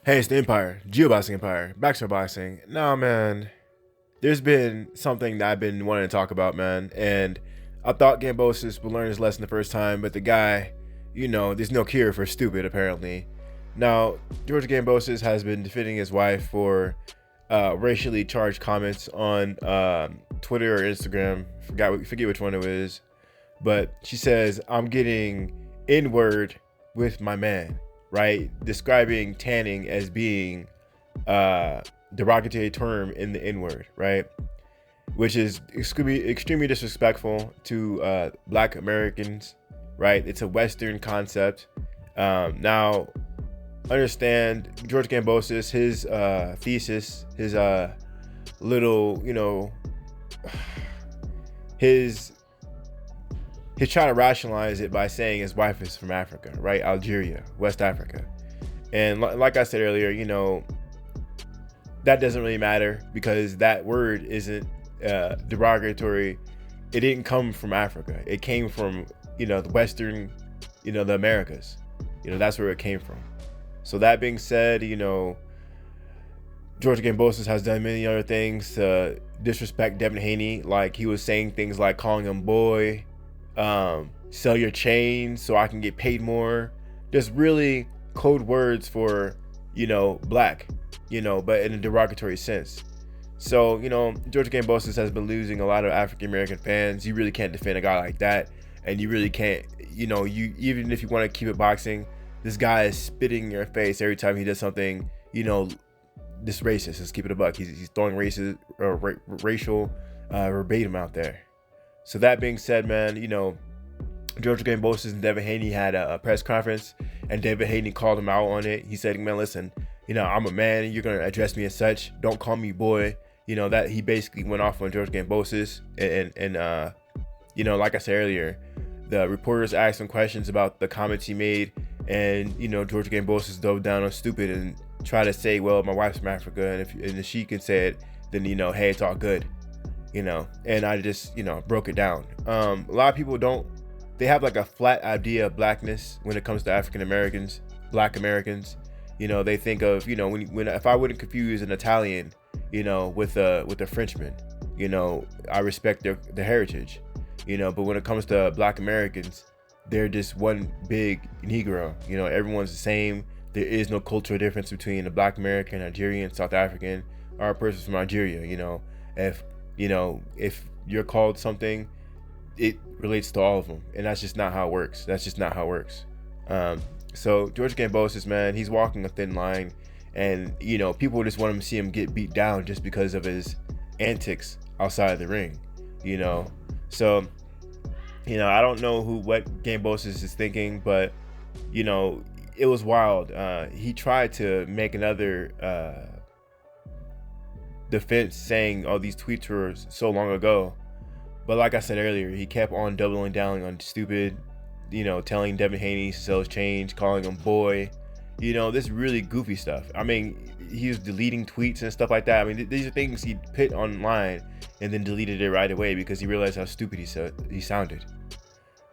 Hey, it's the Empire, Geoboxing Empire, Baxter Boxing. Now, man, there's been something that I've been wanting to talk about, man. And I thought Kambosos would learn his lesson the first time, but the guy, there's no cure for stupid, apparently. Now, George Kambosos has been defending his wife for racially charged comments on Twitter or Instagram. Forget which one it was. But she says, I'm getting N-word with my man, right? Describing tanning as being derogatory term in the N-word, right? Which is extremely disrespectful to Black Americans, right? It's a Western concept. Now, understand George Kambosos, his thesis, his little, his he's trying to rationalize it by saying his wife is from Africa, right? Algeria, West Africa. And like I said earlier, that doesn't really matter because that word isn't derogatory. It didn't come from Africa. It came from, the Western, the Americas. That's where it came from. So that being said, George Kambosos has done many other things to disrespect Devin Haney. Like he was saying things like calling him boy, sell your chain so I can get paid more. Just really code words for, black, but in a derogatory sense. So, George Kambosos has been losing a lot of African American fans. You really can't defend a guy like that. And you really can't, you even if you want to keep it boxing, this guy is spitting in your face every time he does something, this racist. Let's keep it a buck. He's throwing racial verbatim out there. So that being said, man, George Kambosos and Devin Haney had a press conference, and Devin Haney called him out on it. He said, man, listen, I'm a man. You're going to address me as such. Don't call me boy. That he basically went off on George Kambosos. And like I said earlier, the reporters asked him questions about the comments he made. And, George Kambosos dove down on stupid and tried to say, well, my wife's from Africa. And if she can say it, then, hey, it's all good. And I just, broke it down. A lot of people they have like a flat idea of blackness when it comes to African Americans, Black Americans. They think of, when if I wouldn't confuse an Italian, with a Frenchman, I respect their heritage, but when it comes to Black Americans, they're just one big Negro. Everyone's the same. There is no cultural difference between a Black American, Nigerian, South African, or a person from Nigeria. If you're called something, it relates to all of them, and that's just not how it works. So George Kambosos, man, he's walking a thin line, and people just want to see him get beat down just because of his antics outside of the ring. So I don't know what Kambosos is thinking, but it was wild. He tried to make another defense saying, oh, these tweets were so long ago, but like I said earlier, he kept on doubling down on stupid, telling Devin Haney to sell his change, calling him boy, this really goofy stuff. I mean, he was deleting tweets and stuff like that. I mean, these are things he put online and then deleted it right away because he realized how stupid he sounded.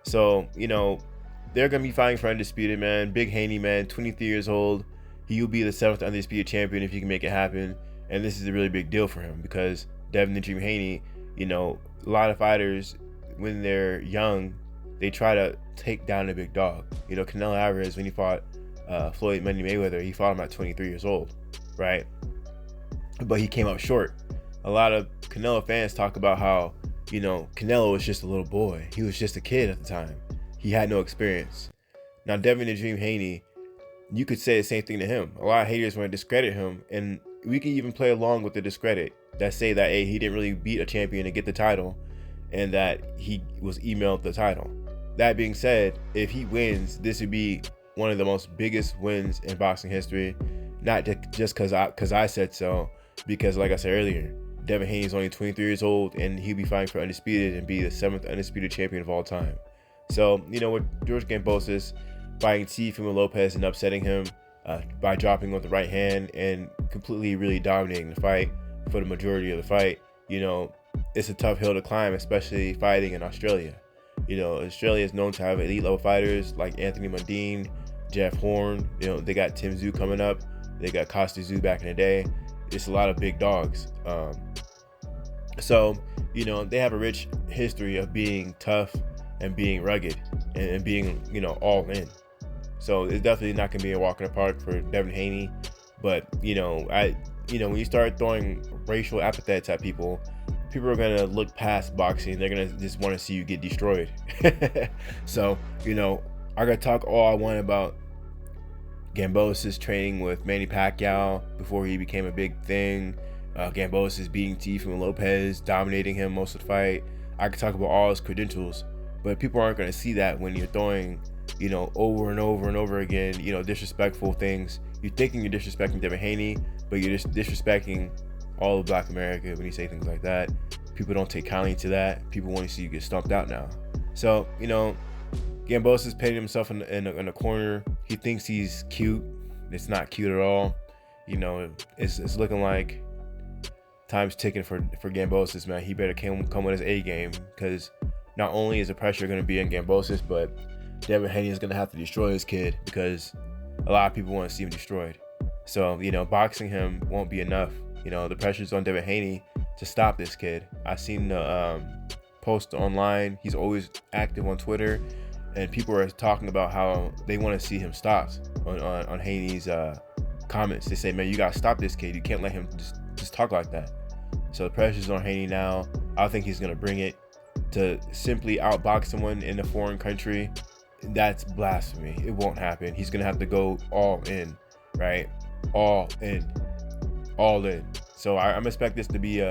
So, they're going to be fighting for undisputed, man. Big Haney, man, 23 years old. He will be the 7th undisputed champion if he can make it happen. And this is a really big deal for him because Devin the Dream Haney, a lot of fighters, when they're young, they try to take down a big dog. Canelo Alvarez, when he fought Floyd Money Mayweather, he fought him at 23 years old, right? But he came up short. A lot of Canelo fans talk about how, Canelo was just a little boy. He was just a kid at the time. He had no experience. Now, Devin the Dream Haney, you could say the same thing to him. A lot of haters want to discredit him, and we can even play along with the discredit that say that, hey, he didn't really beat a champion to get the title and that he was emailed the title. That being said, if he wins, this would be one of the most biggest wins in boxing history. Not just because I said so, because like I said earlier, Devin Haney is only 23 years old and he'll be fighting for undisputed and be the 7th undisputed champion of all time. So, with George Kambosos fighting Teofimo Lopez and upsetting him by dropping with the right hand and completely really dominating the fight for the majority of the fight, it's a tough hill to climb, especially fighting in Australia. Australia is known to have elite level fighters like Anthony Mundine, Jeff Horn. They got Tim Tszyu coming up. They got Costa Zoo back in the day. It's a lot of big dogs. So, you know, they have a rich history of being tough and being rugged and being, you know, all in. So it's definitely not going to be a walk in the park for Devin Haney. But, you know, when you start throwing racial epithets at people, people are going to look past boxing. They're going to just want to see you get destroyed. So, you know, I got to talk all I want about Kambosos training with Manny Pacquiao before he became a big thing. Kambosos beating Teofimo Lopez, dominating him most of the fight. I could talk about all his credentials, but people aren't going to see that when you're throwing, you know, over and over and over again, you know, disrespectful things. You're thinking you're disrespecting Devin Haney, but you're just disrespecting all of Black America when you say things like that. People don't take kindly to that. People want to see you get stomped out now. So, you know, Kambosos is painting himself in a corner. He thinks he's cute. It's not cute at all. You know, it's looking like time's ticking for Kambosos, man. He better come with his A game, because not only is the pressure going to be on Kambosos, but Devin Haney is going to have to destroy his kid, because a lot of people want to see him destroyed. So, you know, boxing him won't be enough. You know, the pressure's on Devin Haney to stop this kid. I've seen the post online. He's always active on Twitter, and people are talking about how they want to see him stopped on Haney's comments. They say, man, you got to stop this kid. You can't let him just talk like that. So the pressure's on Haney now. I think he's going to bring it. To simply outbox someone in a foreign country, that's blasphemy. It won't happen. He's going to have to go all in, right? All in. So I'm expect this to be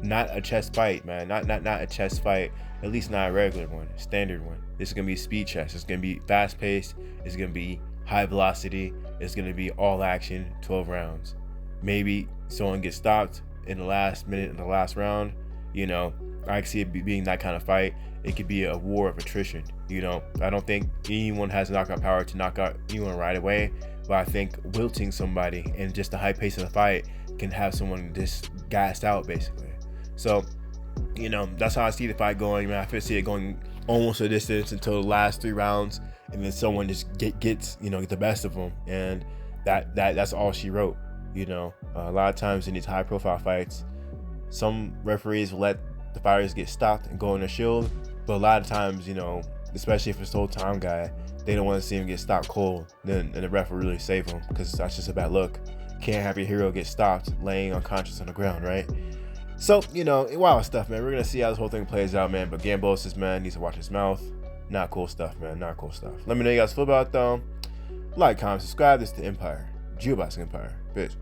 not a chess fight, man. Not a chess fight. At least not a regular one, a standard one. This is gonna be speed chess. It's gonna be fast paced. It's gonna be high velocity. It's gonna be all action, 12 rounds. Maybe someone gets stopped in the last minute in the last round. You know, I can see it being that kind of fight. It could be a war of attrition. You know, I don't think anyone has knockout power to knock out anyone right away. But I think wilting somebody and just the high pace of the fight can have someone just gassed out, basically. So, you know, that's how I see the fight going, man. I feel see it going almost a distance until the last 3 rounds, and then someone just gets you know, get the best of them, and that's all she wrote. You know, a lot of times in these high profile fights, some referees will let the fighters get stopped and go on their shield, but a lot of times, you know, especially if it's the old time guy, they don't want to see him get stopped cold. Then the ref will really save him, because that's just a bad look. Can't have your hero get stopped laying unconscious on the ground, right? So, you know, wild stuff, man. We're gonna see how this whole thing plays out, man. But Kambosos, man, needs to watch his mouth. Not cool stuff, man. Not cool stuff. Let me know you guys feel about it, though. Like, comment, subscribe. This is the Empire. Geoboxing Empire. Bitch.